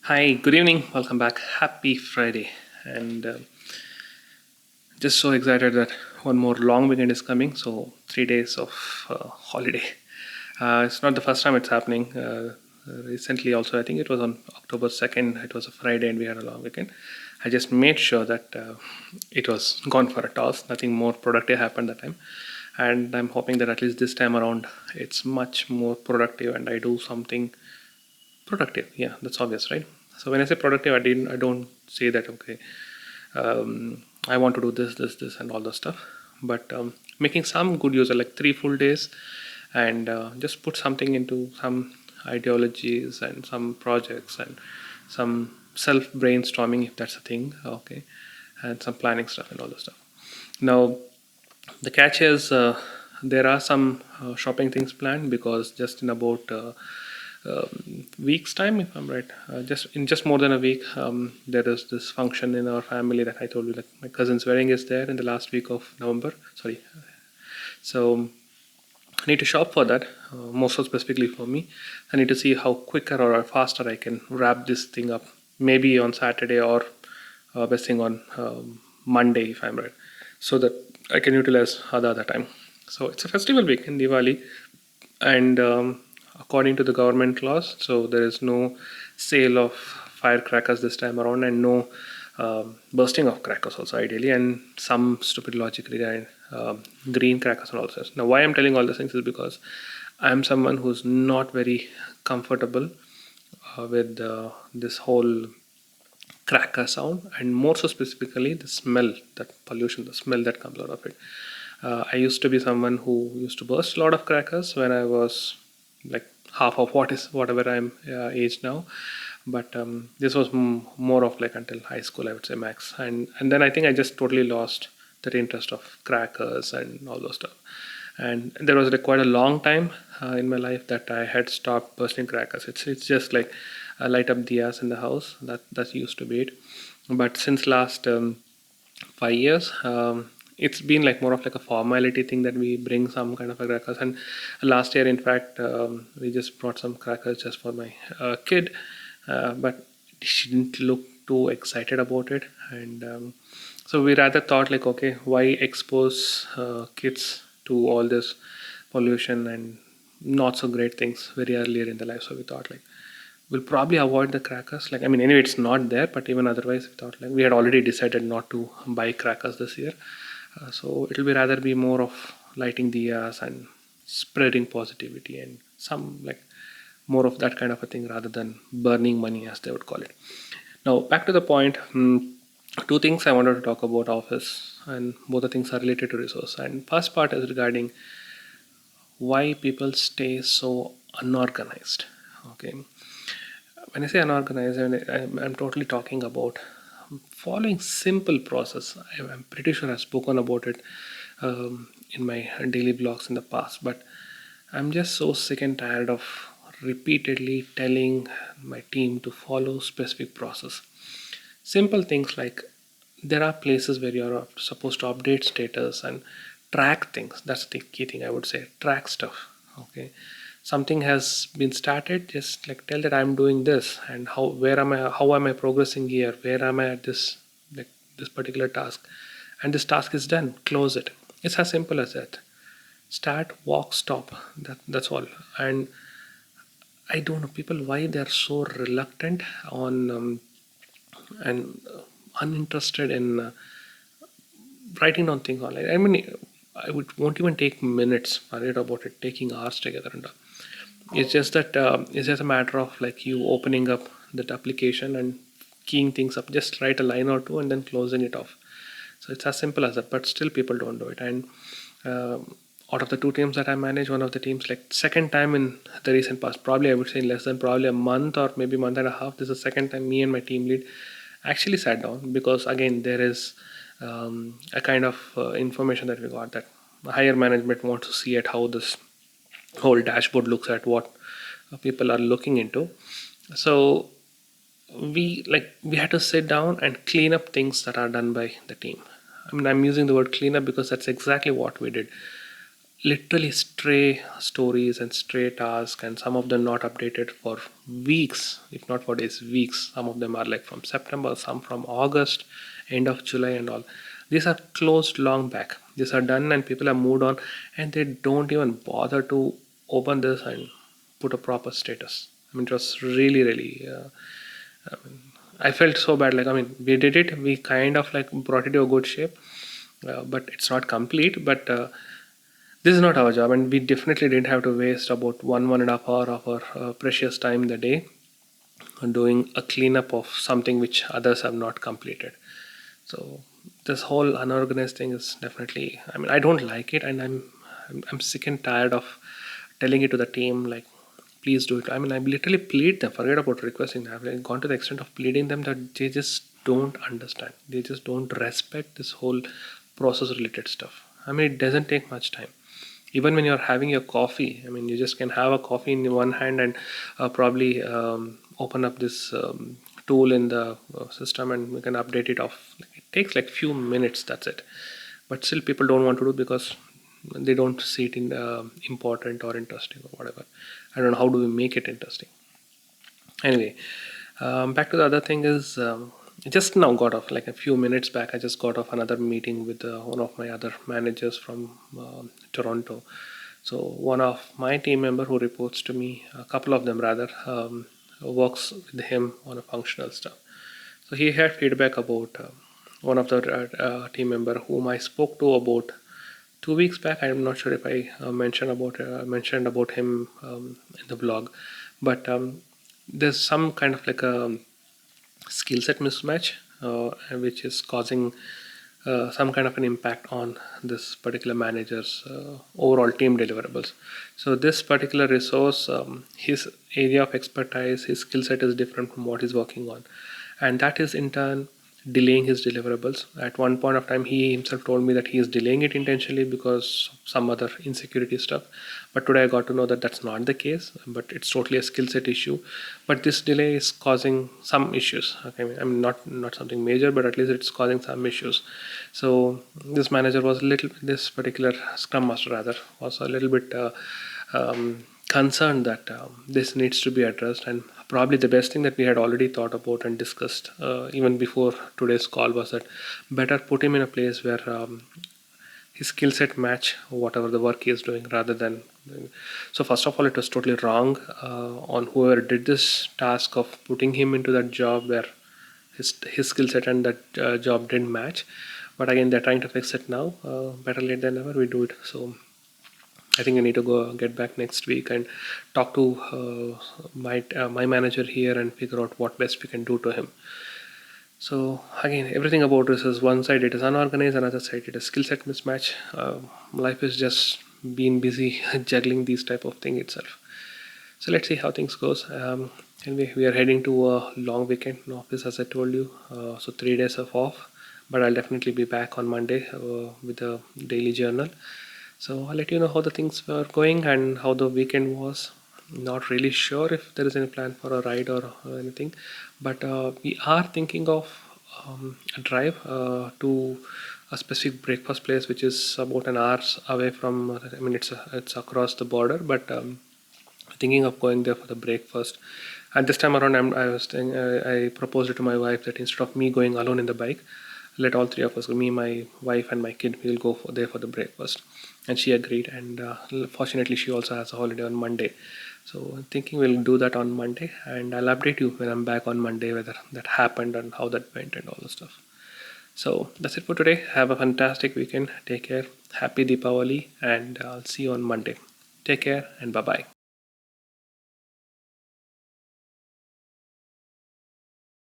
Hi, good evening. Welcome back. Happy Friday. And just so excited that one more long weekend is coming. So, 3 days of holiday. It's not the first time it's happening. Recently, also, I think it was on October 2nd, it was a Friday and we had a long weekend. I just made sure that it was gone for a toss. Nothing more productive happened that time. And I'm hoping that at least this time around it's much more productive and I do something productive. Yeah, that's obvious, right? So when I say productive, I don't say that okay, I want to do this and all the stuff, but making some good use of like 3 full days and just put something into some ideologies and some projects and some self brainstorming if that's a thing, okay, and some planning stuff and all the stuff. Now the catch is there are some shopping things planned because just in about week's time, if I'm right, just more than a week, there is this function in our family that I told you, like my cousin's wedding is there in the last week of November. Sorry, so I need to shop for that. More so specifically for me, I need to see how quicker or faster I can wrap this thing up. Maybe on Saturday or best thing on Monday, if I'm right, so that I can utilize the other time. So it's a festival week in Diwali, and according to the government laws, so there is no sale of firecrackers this time around, and no bursting of crackers also ideally, and some stupid logic regarding green crackers and all this. Now, why I'm telling all these things is because I'm someone who's not very comfortable with this whole cracker sound, and more so specifically the smell, that pollution, the smell that comes out of it. I used to be someone who used to burst a lot of crackers when I was like half of whatever I'm aged now, but this was more of like until high school, I would say, max, and then I think I just totally lost that interest of crackers and all those stuff. And there was like quite a long time in my life that I had stopped bursting crackers. It's just like light up diyas in the house. That used to be it. But since last 5 years, it's been like more of like a formality thing that we bring some kind of a crackers. And last year, in fact, we just brought some crackers just for my kid, but she didn't look too excited about it, and so we rather thought like, okay, why expose kids to all this pollution and not so great things very earlier in the life. So we thought like we'll probably avoid the crackers. Like, I mean, anyway, it's not there, but even otherwise, we thought like we had already decided not to buy crackers this year. So it'll be rather be more of lighting diyas and spreading positivity and some like more of that kind of a thing rather than burning money, as they would call it. Now, back to the point. Two things I wanted to talk about office, and both the things are related to resource. And first part is regarding why people stay so unorganized. Okay, when I say unorganized, I'm totally talking about following simple process. I'm pretty sure I've spoken about it in my daily blogs in the past, but I'm just so sick and tired of repeatedly telling my team to follow specific process. Simple things like there are places where you're supposed to update status and track things. That's the key thing, I would say. Track stuff. Okay. Something has been started, just like tell that I'm doing this and how am I progressing here? Where am I at this like this particular task? And this task is done. Close it. It's as simple as that. Start, walk, stop. That's all. And I don't know people why they're so reluctant on and uninterested in writing down things online. I mean, I would won't even take minutes. Worried about it taking hours together and all. It's just that it's just a matter of like you opening up that application and keying things up. Just write a line or two and then closing it off. So it's as simple as that. But still, people don't do it. And uh, out of the two teams that I manage, one of the teams, like second time in the recent past, probably I would say in less than probably a month or maybe month and a half, this is the second time me and my team lead actually sat down, because again there is a kind of information that we got that higher management wants to see at how this whole dashboard looks at what people are looking into. So we had to sit down and clean up things that are done by the team. I mean, I'm using the word clean up because that's exactly what we did. literally stray stories and stray tasks, and some of them not updated for weeks, if not for days, weeks. Some of them are like from September, some from August, end of July, and all. These are closed long back. These are done, and people have moved on, and they don't even bother to open this and put a proper status. I mean, it was really, really. I felt so bad. Like, I mean, we did it. We kind of like brought it to a good shape, but it's not complete. But this is not our job, and we definitely didn't have to waste about 1.5 hour of our precious time in the day on doing a cleanup of something which others have not completed. So this whole unorganized thing is definitely. I mean, I don't like it, and I'm sick and tired of telling it to the team like, please do it. I mean, I literally plead them. Forget about requesting. I've like gone to the extent of pleading them that they just don't understand. They just don't respect this whole process related stuff. I mean, it doesn't take much time. Even when you're having your coffee, I mean, you just can have a coffee in one hand and probably open up this tool in the system, and we can update it off. It takes like few minutes, that's it. But still people don't want to do because they don't see it in important or interesting or whatever. I don't know how do we make it interesting. Anyway, back to the other thing is, just now got off like a few minutes back. I just got off another meeting with one of my other managers from Toronto. So one of my team member who reports to me, a couple of them rather, works with him on a functional stuff. So he had feedback about one of the team member whom I spoke to about 2 weeks back. I'm not sure if I mentioned about him in the blog, but there's some kind of like a skill set mismatch, which is causing some kind of an impact on this particular manager's overall team deliverables. So this particular resource, his area of expertise, his skill set is different from what he's working on, and that is in turn delaying his deliverables. At one point of time, he himself told me that he is delaying it intentionally because of some other insecurity stuff. But today I got to know that that's not the case, but it's totally a skill set issue. But this delay is causing some issues. Okay, I mean not something major, but at least it's causing some issues. So this manager was this particular scrum master rather was a little bit concerned that this needs to be addressed, and probably the best thing that we had already thought about and discussed even before today's call was that better put him in a place where his skill set match whatever the work he is doing rather than. So first of all, it was totally wrong on whoever did this task of putting him into that job where his skill set and that job didn't match. But again, they're trying to fix it now. Better late than never, we do it. So I think I need to go get back next week and talk to my manager here and figure out what best we can do to him. So again, everything about this is one side it is unorganized, another side it is skill set mismatch. Life is just being busy juggling these type of thing itself. So let's see how things goes. Anyway, we are heading to a long weekend in office as I told you. So 3 days of off, but I'll definitely be back on Monday with a daily journal. So I'll let you know how the things were going and how the weekend was. Not really sure if there is any plan for a ride or anything, but we are thinking of a drive to a specific breakfast place which is about an hour away from. I mean, it's across the border, but thinking of going there for the breakfast. At this time around, I proposed it to my wife that instead of me going alone in the bike, let all three of us, me, my wife, and my kid, we'll go there for the breakfast. And she agreed. And fortunately, she also has a holiday on Monday. So I'm thinking we'll do that on Monday, and I'll update you when I'm back on Monday whether that happened and how that went and all the stuff. So that's it for today. Have a fantastic weekend. Take care. Happy Deepavali, and I'll see you on Monday. Take care and bye bye.